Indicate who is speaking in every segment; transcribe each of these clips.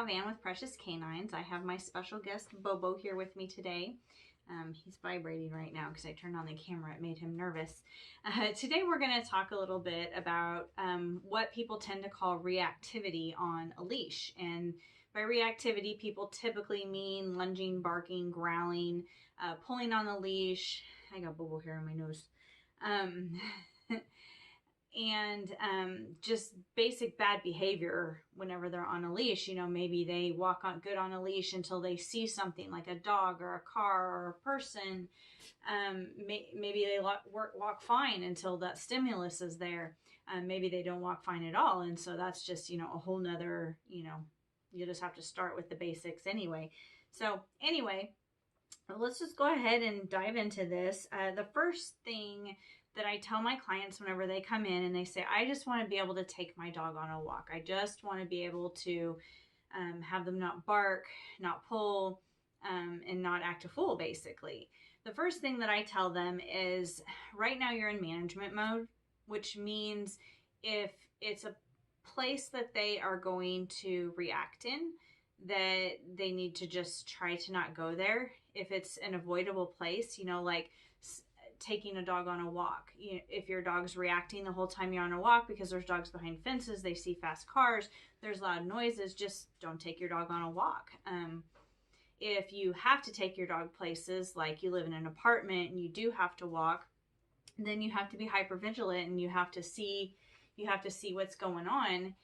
Speaker 1: Gal Van with Precious Canines. I have my special guest Bobo here with me today. He's vibrating right now because I turned on the camera. It made him nervous. Today we're going to talk a little bit about what people tend to call reactivity on a leash. And by reactivity, people typically mean lunging, barking, growling, pulling on the leash. I got Bobo hair on my nose. And just basic bad behavior whenever they're on a leash. You know, maybe they walk on good on a leash until they see something like a dog or a car or a person. Maybe they walk fine until that stimulus is there. Maybe they don't walk fine at all, and so that's just, you know, a whole nother, you know, you just have to start with the basics anyway. So anyway, let's just go ahead and dive into this. The first thing that I tell my clients whenever they come in and they say, I just want to be able to take my dog on a walk. I just want to be able to have them not bark, not pull, and not act a fool, basically. The first thing that I tell them is, right now you're in management mode, which means if it's a place that they are going to react in, that they need to just try to not go there. If it's an avoidable place, you know, like taking a dog on a walk. You know, if your dog's reacting the whole time you're on a walk because there's dogs behind fences, they see fast cars, there's loud noises, just don't take your dog on a walk. If you have to take your dog places, like you live in an apartment and you do have to walk, then you have to be hyper vigilant and you have to see what's going on.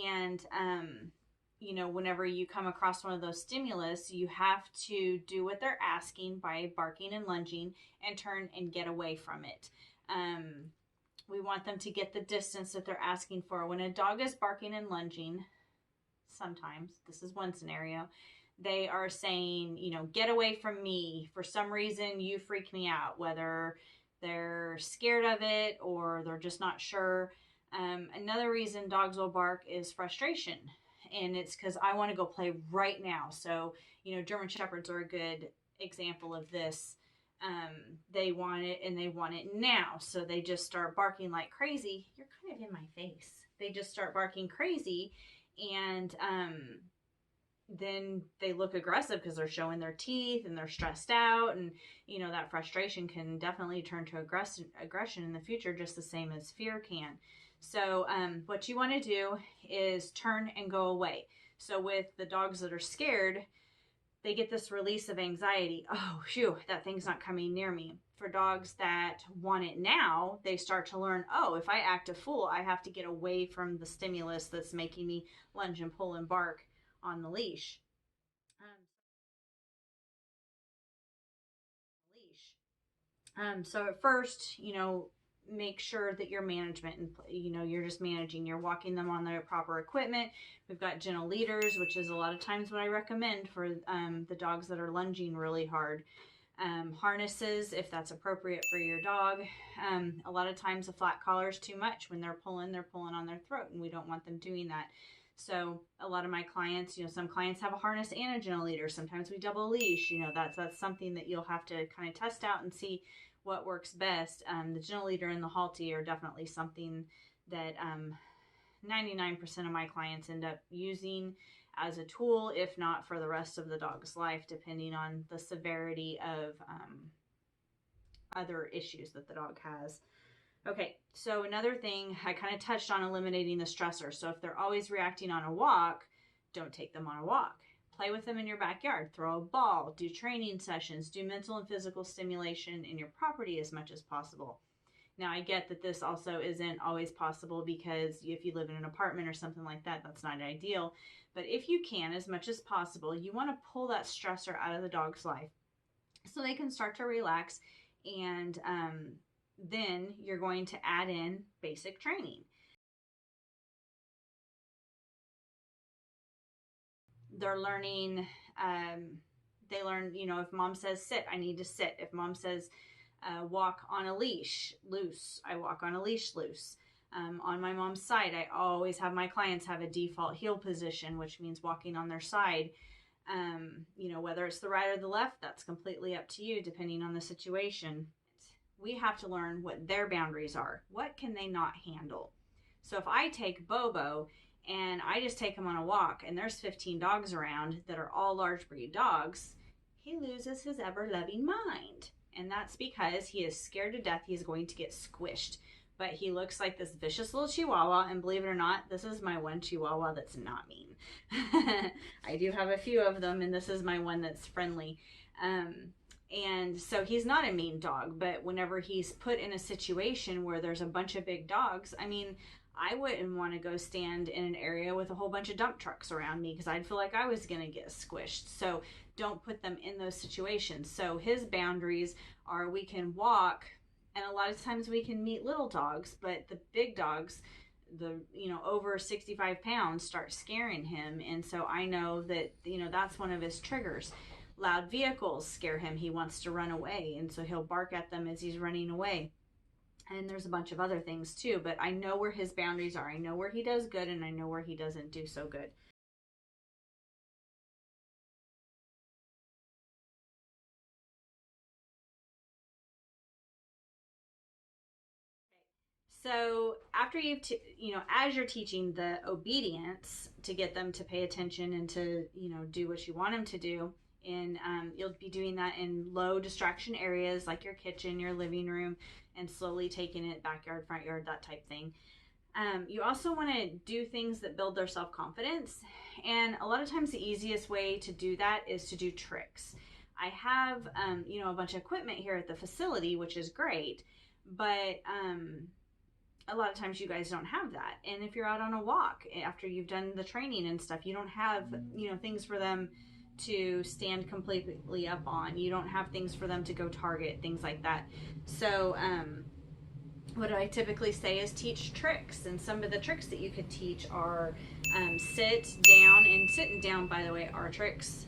Speaker 1: And you know, whenever you come across one of those stimulus, you have to do what they're asking by barking and lunging and turn and get away from it. We want them to get the distance that they're asking for. When a dog is barking and lunging, sometimes, this is one scenario, they are saying, you know, get away from me. For some reason, you freak me out, whether they're scared of it or they're just not sure. Another reason dogs will bark is frustration. And it's because I want to go play right now. So, you know, German Shepherds are a good example of this. They want it and they want it now. So they just start barking like crazy. You're kind of in my face. They just start barking crazy. And then they look aggressive because they're showing their teeth and they're stressed out. And, you know, that frustration can definitely turn to aggression in the future, just the same as fear can. So what you want to do is turn and go away. So with the dogs that are scared, they get this release of anxiety. Oh, phew, that thing's not coming near me. For dogs that want it now, they start to learn, oh, if I act a fool, I have to get away from the stimulus that's making me lunge and pull and bark on the leash. So at first, you know, make sure that your management, and you know, you're just managing, you're walking them on the proper equipment. We've got gentle leaders, which is a lot of times what I recommend for the dogs that are lunging really hard. Harnesses, if that's appropriate for your dog. A lot of times a flat collar is too much. When they're pulling on their throat, and we don't want them doing that. So a lot of my clients, you know, some clients have a harness and a gentle leader. Sometimes we double leash. You know, that's something that you'll have to kind of test out and see what works best. The gentle leader and the halty are definitely something that 99% of my clients end up using as a tool, if not for the rest of the dog's life, depending on the severity of other issues that the dog has. Okay, so another thing, I kind of touched on eliminating the stressor. So if they're always reacting on a walk, don't take them on a walk. Play with them in your backyard, throw a ball, do training sessions, do mental and physical stimulation in your property as much as possible. Now, I get that this also isn't always possible because if you live in an apartment or something like that, that's not ideal. But if you can, as much as possible, you want to pull that stressor out of the dog's life so they can start to relax. And then you're going to add in basic training. They're learning, they learn, you know, if mom says sit, I need to sit. If mom says walk on a leash loose, I walk on a leash loose. On my mom's side, I always have my clients have a default heel position, which means walking on their side. You know, whether it's the right or the left, that's completely up to you, depending on the situation. We have to learn what their boundaries are. What can they not handle? So if I take Bobo and I just take him on a walk, and there's 15 dogs around that are all large breed dogs, he loses his ever-loving mind. And that's because he is scared to death he's going to get squished. But he looks like this vicious little Chihuahua, and believe it or not, this is my one Chihuahua that's not mean. I do have a few of them, and this is my one that's friendly. And so he's not a mean dog, but whenever he's put in a situation where there's a bunch of big dogs, I mean, I wouldn't want to go stand in an area with a whole bunch of dump trucks around me because I'd feel like I was going to get squished. So don't put them in those situations. So his boundaries are we can walk, and a lot of times we can meet little dogs, but the big dogs, the over 65 pounds, start scaring him. And so I know that that's one of his triggers. Loud vehicles scare him. He wants to run away, and so he'll bark at them as he's running away. And there's a bunch of other things too, but I know where his boundaries are. I know where he does good, and I know where he doesn't do so good. So after as you're teaching the obedience to get them to pay attention and to, do what you want them to do, and you'll be doing that in low distraction areas like your kitchen, your living room, and slowly taking it backyard, front yard, that type thing. You also want to do things that build their self-confidence. And a lot of times the easiest way to do that is to do tricks. I have, a bunch of equipment here at the facility, which is great, but a lot of times you guys don't have that. And if you're out on a walk after you've done the training and stuff, you don't have, things for them to stand completely up on. You don't have things for them to go target, things like that. So what I typically say is teach tricks. And some of the tricks that you could teach are sit down. And sitting down, by the way, are tricks.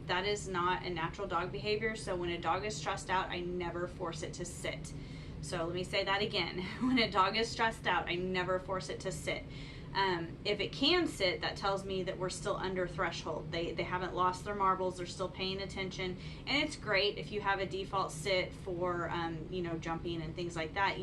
Speaker 1: That is not a natural dog behavior. So when a dog is stressed out, I never force it to sit. So let me say that again. When a dog is stressed out, I never force it to sit. If it can sit, that tells me that we're still under threshold. They haven't lost their marbles. They're still paying attention. And it's great if you have a default sit for, jumping and things like that.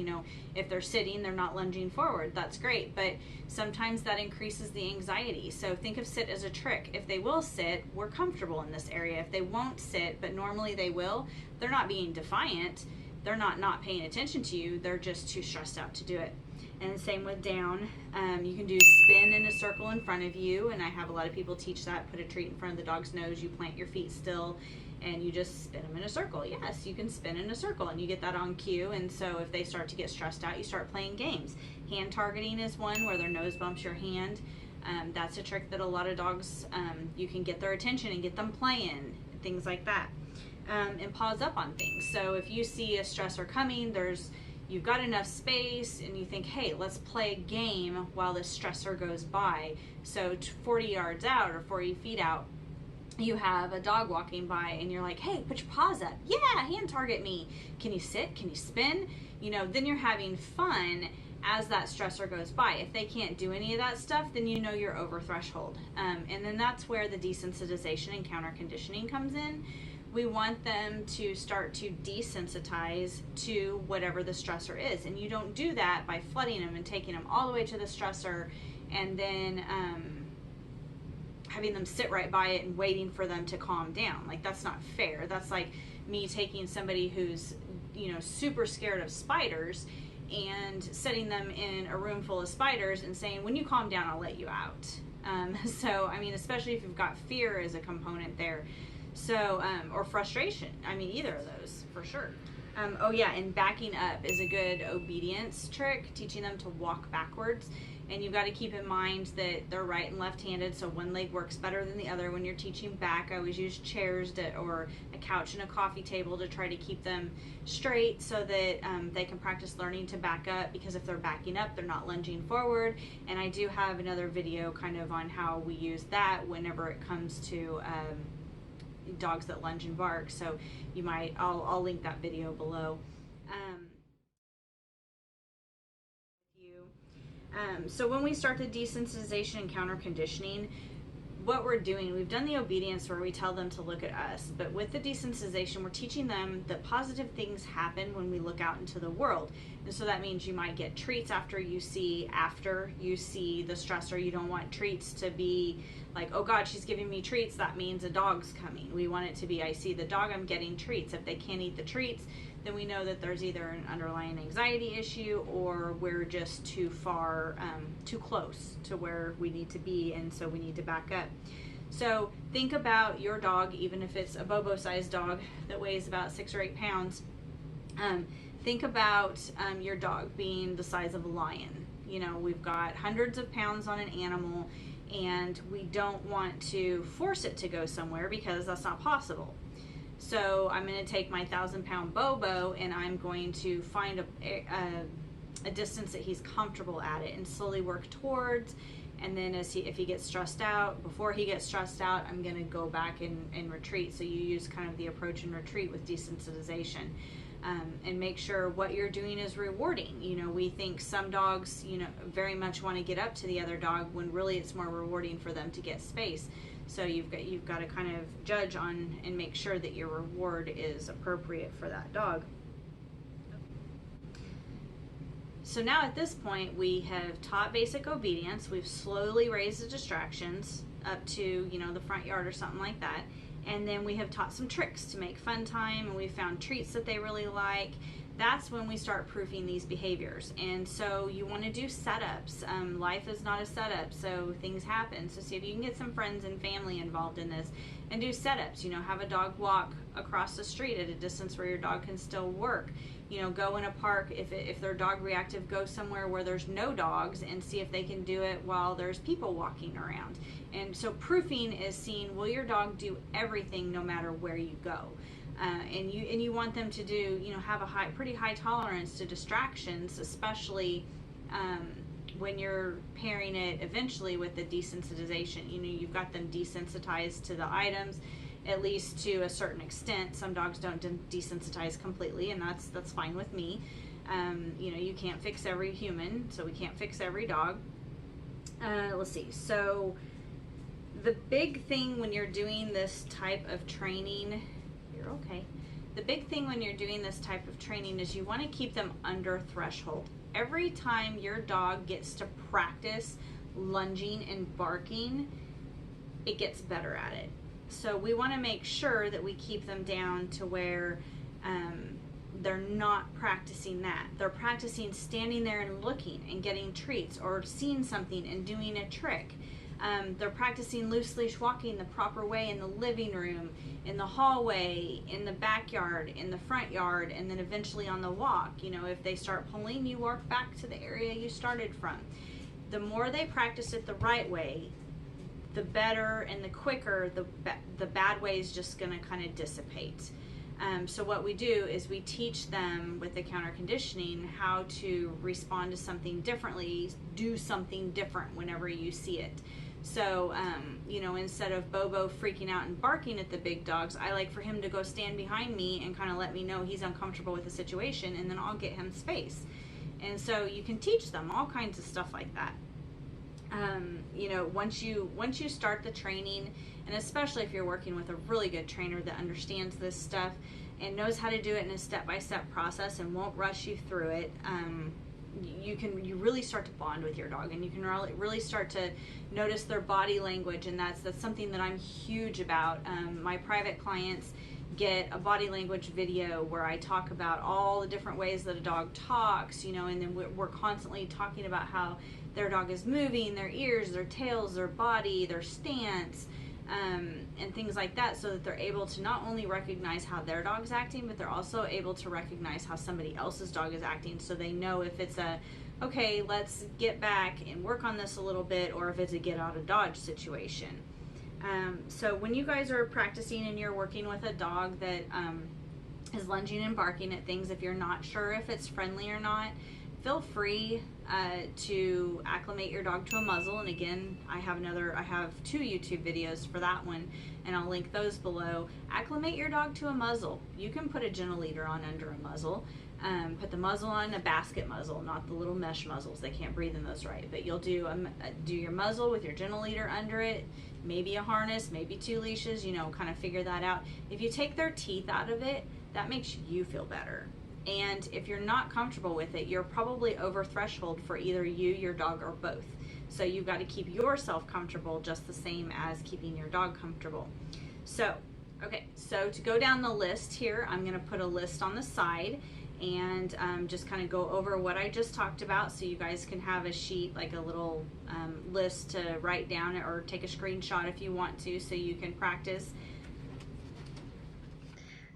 Speaker 1: If they're sitting, they're not lunging forward. That's great. But sometimes that increases the anxiety. So think of sit as a trick. If they will sit, we're comfortable in this area. If they won't sit, but normally they will, they're not being defiant. They're not paying attention to you. They're just too stressed out to do it. And same with down. You can do spin in a circle in front of you, and I have a lot of people teach that. Put a treat in front of the dog's nose, you plant your feet still, and you just spin them in a circle. Yes, you can spin in a circle, and you get that on cue. And so if they start to get stressed out, you start playing games. Hand targeting is one where their nose bumps your hand. That's a trick that a lot of dogs, you can get their attention and get them playing, things like that. And pause up on things. So if you see a stressor coming, you've got enough space, and you think, hey, let's play a game while this stressor goes by. So 40 yards out or 40 feet out, you have a dog walking by, and you're like, hey, put your paws up. Yeah, hand target me. Can you sit? Can you spin? Then you're having fun as that stressor goes by. If they can't do any of that stuff, then you're over threshold. And then that's where the desensitization and counter conditioning comes in. We want them to start to desensitize to whatever the stressor is. And you don't do that by flooding them and taking them all the way to the stressor and then having them sit right by it and waiting for them to calm down. Like, that's not fair. That's like me taking somebody who's, super scared of spiders and setting them in a room full of spiders and saying, when you calm down, I'll let you out. So, especially if you've got fear as a component there. So, or frustration. Either of those, for sure. And backing up is a good obedience trick, teaching them to walk backwards. And you've got to keep in mind that they're right and left-handed, so one leg works better than the other. When you're teaching back, I always use chairs or a couch and a coffee table to try to keep them straight so that they can practice learning to back up, because if they're backing up, they're not lunging forward. And I do have another video kind of on how we use that whenever it comes to dogs that lunge and bark, so I'll link that video below. So when we start the desensitization and counter conditioning, what we're doing, we've done the obedience where we tell them to look at us, but with the desensitization, we're teaching them that positive things happen when we look out into the world. And so that means you might get treats after you see the stressor. You don't want treats to be like, oh God, she's giving me treats, that means a dog's coming. We want it to be, I see the dog, I'm getting treats. If they can't eat the treats, then we know that there's either an underlying anxiety issue or we're just too far, too close to where we need to be, and so we need to back up. So think about your dog, even if it's a Bobo-sized dog that weighs about 6 or 8 pounds. Think about your dog being the size of a lion. You know, we've got hundreds of pounds on an animal, and we don't want to force it to go somewhere because that's not possible. So I'm going to take my 1,000-pound Bobo and I'm going to find a distance that he's comfortable at it and slowly work towards. And then if he gets stressed out, before he gets stressed out, I'm going to go back and retreat. So you use kind of the approach and retreat with desensitization. And make sure what you're doing is rewarding. You know, we think some dogs, you know, very much want to get up to the other dog when really it's more rewarding for them to get space. So you've got to kind of judge on and make sure that your reward is appropriate for that dog. So now at this point, we have taught basic obedience. We've slowly raised the distractions up to, you know, the front yard or something like that. And then we have taught some tricks to make fun time, and we found treats that they really like. That's when we start proofing these behaviors. And so you want to do setups. Life is not a setup, so things happen. So see if you can get some friends and family involved in this and do setups. You know, have a dog walk across the street at a distance where your dog can still work. You know, go in a park. If they're dog reactive, go somewhere where there's no dogs and see if they can do it while there's people walking around. And so proofing is seeing, will your dog do everything no matter where you go? And you want them to do, you know, have a pretty high tolerance to distractions, especially when you're pairing it eventually with the desensitization. You know, you've got them desensitized to the items, at least to a certain extent. Some dogs don't desensitize completely, and that's fine with me. You know, you can't fix every human, so we can't fix every dog. Let's see. So the big thing when you're doing this type of training, okay. The big thing when you're doing this type of training is you want to keep them under threshold. Every time your dog gets to practice lunging and barking, it gets better at it. So we want to make sure that we keep them down to where they're not practicing that. They're practicing standing there and looking and getting treats, or seeing something and doing a trick. They're practicing loose leash walking the proper way in the living room, in the hallway, in the backyard, in the front yard, and then eventually on the walk. You know, if they start pulling, you walk back to the area you started from. The more they practice it the right way, the better and the quicker the bad way is just going to kind of dissipate. So what we do is we teach them with the counter conditioning how to respond to something differently, do something different whenever you see it. So, you know, instead of Bobo freaking out and barking at the big dogs, I like for him to go stand behind me and kind of let me know he's uncomfortable with the situation, and then I'll get him space. And so you can teach them all kinds of stuff like that. You know, once you start the training, and especially if you're working with a really good trainer that understands this stuff and knows how to do it in a step-by-step process and won't rush you through it, you really start to bond with your dog, and you can really start to notice their body language, and that's something that I'm huge about. My private clients get a body language video where I talk about all the different ways that a dog talks, you know, and then we're constantly talking about how their dog is moving, their ears, their tails, their body, their stance, and things like that, so that they're able to not only recognize how their dog's acting, but they're also able to recognize how somebody else's dog is acting, so they know if it's okay, let's get back and work on this a little bit, or if it's a get out of dodge situation. So when you guys are practicing and you're working with a dog that is lunging and barking at things, if you're not sure if it's friendly or not, feel free to acclimate your dog to a muzzle. And again, I have 2 YouTube videos for that one, and I'll link those below. Acclimate your dog to a muzzle. You can put a gentle leader on under a muzzle. Put the muzzle on, a basket muzzle, not the little mesh muzzles. They can't breathe in those, right? But you'll do your muzzle with your gentle leader under it, maybe a harness, maybe 2 leashes, you know, kind of figure that out. If you take their teeth out of it, that makes you feel better. And if you're not comfortable with it, you're probably over threshold for either you, your dog, or both. So you've got to keep yourself comfortable just the same as keeping your dog comfortable. So, okay, so to go down the list here, I'm going to put a list on the side and just kind of go over what I just talked about, so you guys can have a sheet, like a little list to write down, or take a screenshot if you want to, so you can practice.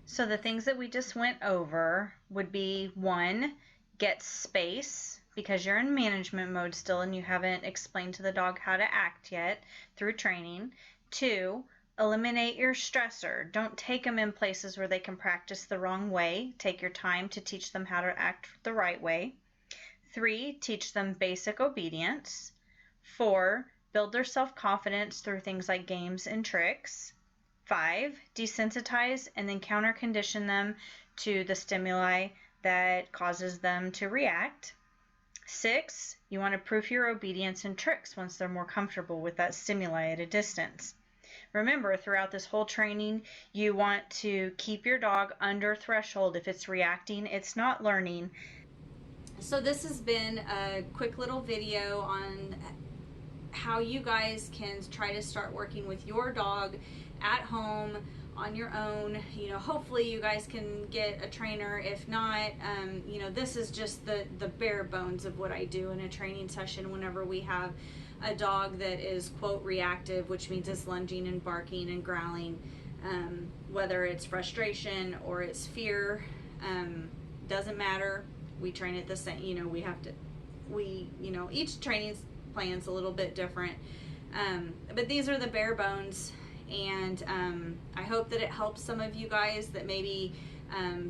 Speaker 1: So the things that we just went over would be: 1, get space, because you're in management mode still and you haven't explained to the dog how to act yet through training. 2, eliminate your stressor. Don't take them in places where they can practice the wrong way. Take your time to teach them how to act the right way. 3, teach them basic obedience. 4, build their self-confidence through things like games and tricks. 5, desensitize and then counter condition them to the stimuli that causes them to react. 6, you want to proof your obedience and tricks once they're more comfortable with that stimuli at a distance. Remember, throughout this whole training, you want to keep your dog under threshold. If it's reacting, it's not learning. So this has been a quick little video on how you guys can try to start working with your dog at home on your own. You know, hopefully you guys can get a trainer. If not, you know, this is just the bare bones of what I do in a training session whenever we have a dog that is, quote, reactive, which means it's lunging and barking and growling, whether it's frustration or it's fear, doesn't matter. We train it the same. You know, you know, each training plan's a little bit different, but these are the bare bones. And I hope that it helps some of you guys that maybe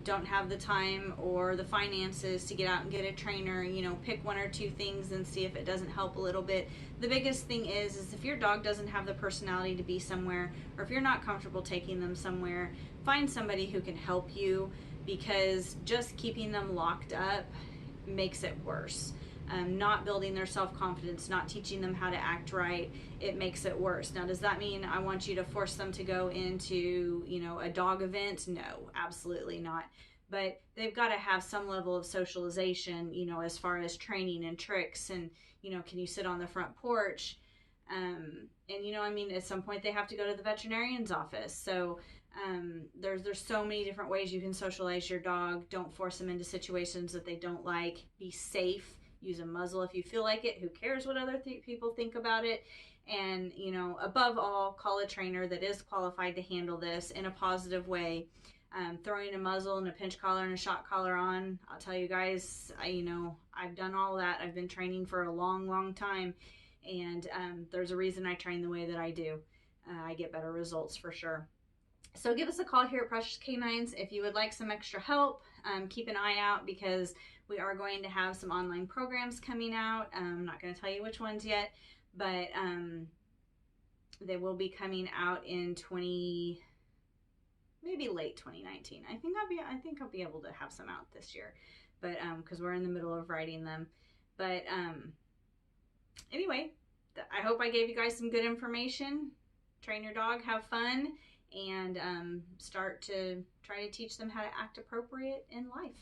Speaker 1: don't have the time or the finances to get out and get a trainer. You know, pick 1 or 2 things and see if it doesn't help a little bit. The biggest thing is if your dog doesn't have the personality to be somewhere, or if you're not comfortable taking them somewhere, find somebody who can help you, because just keeping them locked up makes it worse. Not building their self-confidence, not teaching them how to act right, it makes it worse. Now, does that mean I want you to force them to go into, you know, a dog event? No, absolutely not. But they've got to have some level of socialization, you know, as far as training and tricks, and, you know, can you sit on the front porch? And, you know, I mean, at some point they have to go to the veterinarian's office. So there's so many different ways you can socialize your dog. Don't force them into situations that they don't like. Be safe. Use a muzzle if you feel like it. Who cares what other people think about it? And, you know, above all, call a trainer that is qualified to handle this in a positive way. Throwing a muzzle and a pinch collar and a shock collar on, I'll tell you guys, you know, I've done all that. I've been training for a long time, and there's a reason I train the way that I do. I get better results for sure. So give us a call here at Precious Canines if you would like some extra help. Keep an eye out, because we are going to have some online programs coming out. I'm not going to tell you which ones yet, but they will be coming out in maybe late 2019. I think I'll be able to have some out this year, but because we're in the middle of writing them. But anyway, I hope I gave you guys some good information. Train your dog, have fun, and start to try to teach them how to act appropriate in life.